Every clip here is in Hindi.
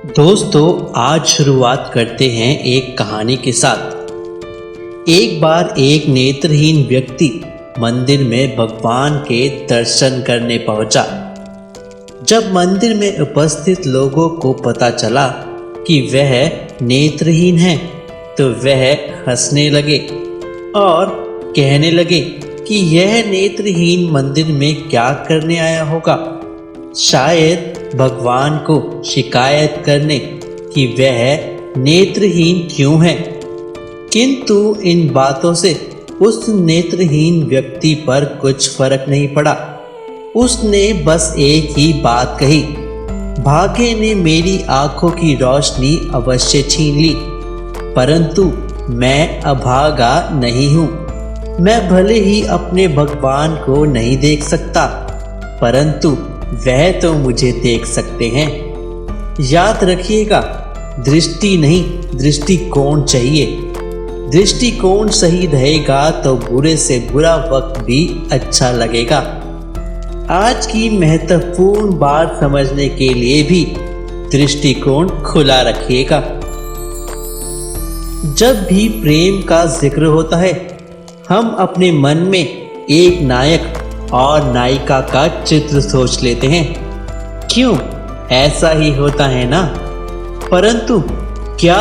दोस्तों, आज शुरुआत करते हैं एक कहानी के साथ। एक बार एक नेत्रहीन व्यक्ति मंदिर में भगवान के दर्शन करने पहुंचा। जब मंदिर में उपस्थित लोगों को पता चला कि वह नेत्रहीन है, तो वह हंसने लगे और कहने लगे कि यह नेत्रहीन मंदिर में क्या करने आया होगा। शायद भगवान को शिकायत करने कि वह नेत्रहीन क्यों है। किंतु इन बातों से उस नेत्रहीन व्यक्ति पर कुछ फर्क नहीं पड़ा। उसने बस एक ही बात कही, भाग्य ने मेरी आंखों की रोशनी अवश्य छीन ली, परंतु मैं अभागा नहीं हूँ। मैं भले ही अपने भगवान को नहीं देख सकता, परंतु वह तो मुझे देख सकते हैं। याद रखिएगा, दृष्टि नहीं दृष्टिकोण चाहिए। दृष्टिकोण सही रहेगा तो बुरे से बुरा वक्त भी अच्छा लगेगा। आज की महत्वपूर्ण बात समझने के लिए भी दृष्टिकोण खुला रखिएगा। जब भी प्रेम का जिक्र होता है, हम अपने मन में एक नायक और नायिका का चित्र सोच लेते हैं। क्यों, ऐसा ही होता है ना? परंतु क्या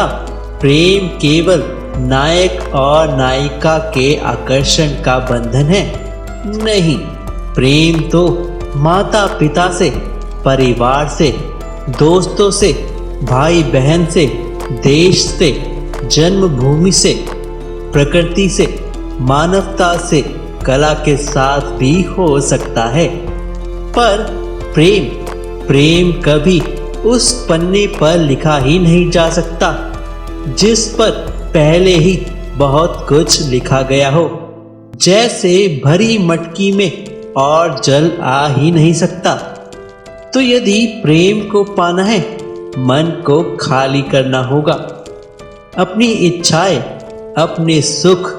प्रेम केवल नायक और नायिका के आकर्षण का बंधन है? नहीं, प्रेम तो माता पिता से, परिवार से, दोस्तों से, भाई बहन से, देश से, जन्मभूमि से, प्रकृति से, मानवता से, कला के साथ भी हो सकता है। पर प्रेम कभी उस पन्ने पर लिखा ही नहीं जा सकता जिस पर पहले ही बहुत कुछ लिखा गया हो। जैसे भरी मटकी में और जल आ ही नहीं सकता। तो यदि प्रेम को पाना है, मन को खाली करना होगा। अपनी इच्छाएं, अपने सुख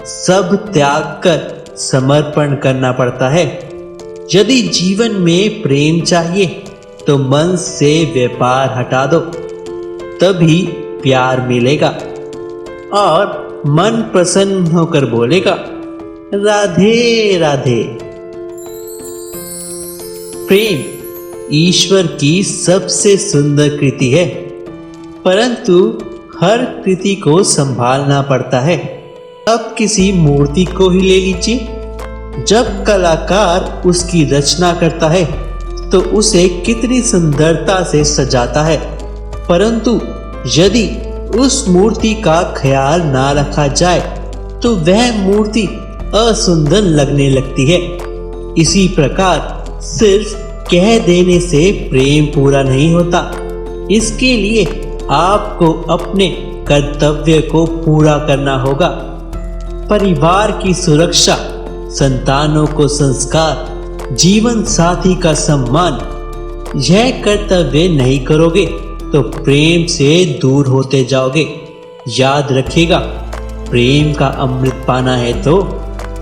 सब त्याग कर समर्पण करना पड़ता है। यदि जीवन में प्रेम चाहिए तो मन से व्यापार हटा दो, तभी प्यार मिलेगा और मन प्रसन्न होकर बोलेगा, राधे राधे। प्रेम ईश्वर की सबसे सुंदर कृति है, परंतु हर कृति को संभालना पड़ता है। अब किसी मूर्ति को ही ले लीजिए। जब कलाकार उसकी रचना करता है तो उसे कितनी सुंदरता से सजाता है, परंतु यदि उस मूर्ति का ख्याल ना रखा जाए तो वह मूर्ति असुंदर लगने लगती है। इसी प्रकार सिर्फ कह देने से प्रेम पूरा नहीं होता। इसके लिए आपको अपने कर्तव्य को पूरा करना होगा। परिवार की सुरक्षा, संतानों को संस्कार, जीवन साथी का सम्मान, यह कर्तव्य नहीं करोगे तो प्रेम से दूर होते जाओगे। याद रखिएगा, प्रेम का अमृत पाना है तो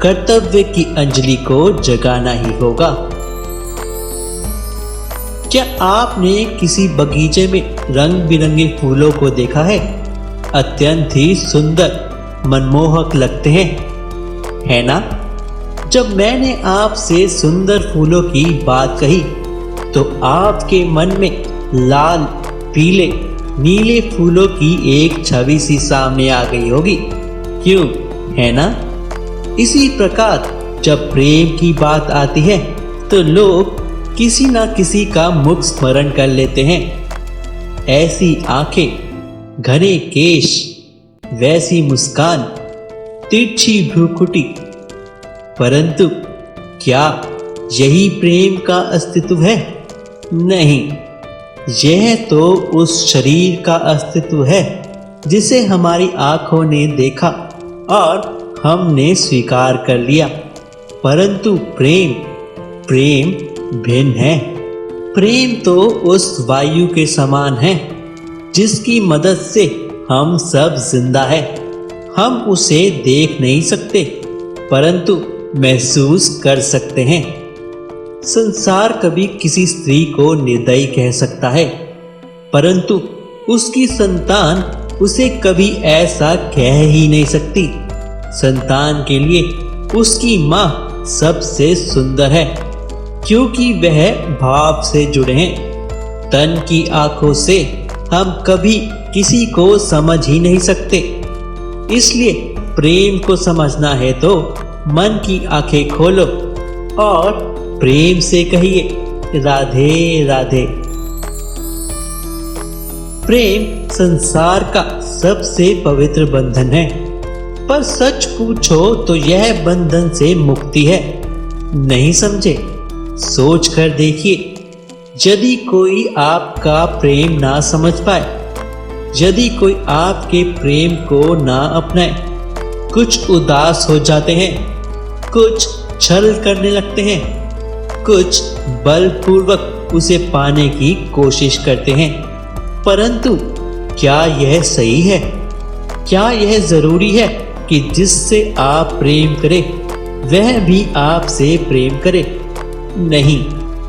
कर्तव्य की अंजलि को जगाना ही होगा। क्या आपने किसी बगीचे में रंग बिरंगे फूलों को देखा है? अत्यंत ही सुंदर, मनमोहक लगते हैं, है ना? जब मैंने आपसे सुंदर फूलों की बात कही तो आपके मन में लाल, पीले, नीले फूलों की एक छवि सी सामने आ गई होगी। क्यों, है ना? इसी प्रकार जब प्रेम की बात आती है तो लोग किसी ना किसी का मुख स्मरण कर लेते हैं। ऐसी आंखें, घने केश, वैसी मुस्कान, तिरछी भ्रुकुटी, परंतु क्या यही प्रेम का अस्तित्व है? नहीं, यह तो उस शरीर का अस्तित्व है जिसे हमारी आंखों ने देखा और हमने स्वीकार कर लिया। परंतु प्रेम भिन्न है। प्रेम तो उस वायु के समान है जिसकी मदद से हम सब जिंदा है। हम उसे देख नहीं सकते, परंतु महसूस कर सकते हैं। संसार कभी किसी स्त्री को निर्दयी कह सकता है, परंतु उसकी संतान उसे कभी ऐसा कह ही नहीं सकती। संतान के लिए उसकी माँ सबसे सुंदर है, क्योंकि वह भाव से जुड़े हैं। तन की आंखों से हम कभी किसी को समझ ही नहीं सकते। इसलिए प्रेम को समझना है तो मन की आंखें खोलो और प्रेम से कहिए राधे राधे। प्रेम संसार का सबसे पवित्र बंधन है, पर सच पूछो तो यह बंधन से मुक्ति है। नहीं समझे? सोच कर देखिए। यदि कोई आपका प्रेम ना समझ पाए, यदि कोई आपके प्रेम को ना अपनाए, कुछ उदास हो जाते हैं, कुछ छल करने लगते हैं, कुछ बलपूर्वक उसे पाने की कोशिश करते हैं, परंतु क्या यह सही है? क्या यह जरूरी है कि जिससे आप प्रेम करें वह भी आपसे प्रेम करे? नहीं,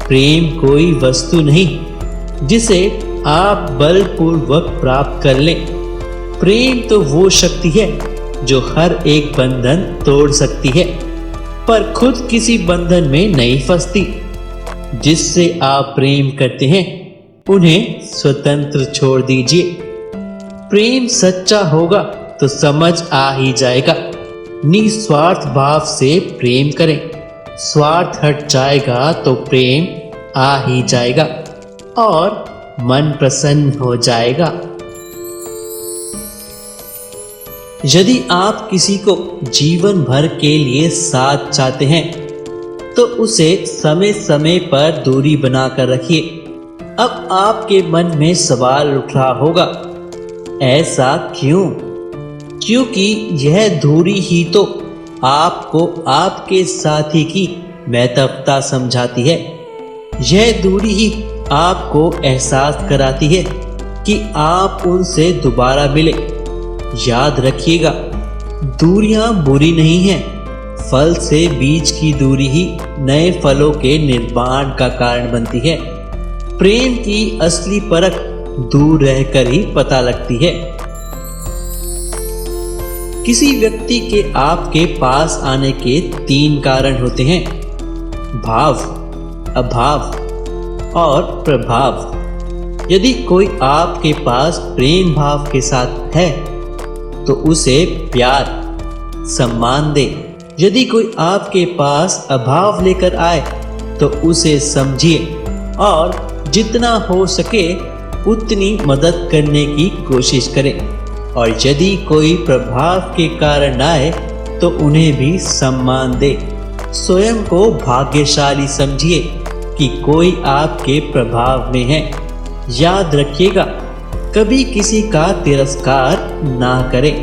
प्रेम कोई वस्तु नहीं जिसे आप बलपूर्वक प्राप्त कर लें। प्रेम तो वो शक्ति है जो हर एक बंधन तोड़ सकती है, पर खुद किसी बंधन में नहीं फंसती। जिससे आप प्रेम करते हैं उन्हें स्वतंत्र छोड़ दीजिए। प्रेम सच्चा होगा तो समझ आ ही जाएगा। निस्वार्थ भाव से प्रेम करें, स्वार्थ हट जाएगा तो प्रेम आ ही जाएगा और मन प्रसन्न हो जाएगा। यदि आप किसी को जीवन भर के लिए साथ चाहते हैं तो उसे समय समय पर दूरी बनाकर रखिए। अब आपके मन में सवाल उठ रहा होगा, ऐसा क्यों? क्योंकि यह दूरी ही तो आपको आपके साथी की महत्वता समझाती है। यह दूरी ही आपको एहसास कराती है कि आप उनसे दोबारा मिले। याद रखिएगा, दूरियां बुरी नहीं हैं। फल से बीज की दूरी ही नए फलों के निर्माण का कारण बनती है। प्रेम की असली परख दूर रहकर ही पता लगती है। किसी व्यक्ति के आपके पास आने के 3 कारण होते हैं: भाव, अभाव और प्रभाव। यदि कोई आपके पास प्रेम भाव के साथ है तो उसे प्यार, सम्मान दे। यदि कोई आपके पास अभाव लेकर आए तो उसे समझिए और जितना हो सके उतनी मदद करने की कोशिश करें। और यदि कोई प्रभाव के कारण आए तो उन्हें भी सम्मान दे। स्वयं को भाग्यशाली समझिए कि कोई आपके प्रभाव में है। याद रखिएगा, कभी किसी का तिरस्कार ना करें।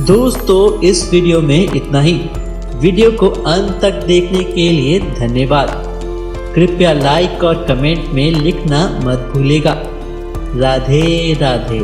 दोस्तों, इस वीडियो में इतना ही। वीडियो को अंत तक देखने के लिए धन्यवाद। कृपया लाइक और कमेंट में लिखना मत भूलिएगा। राधे राधे।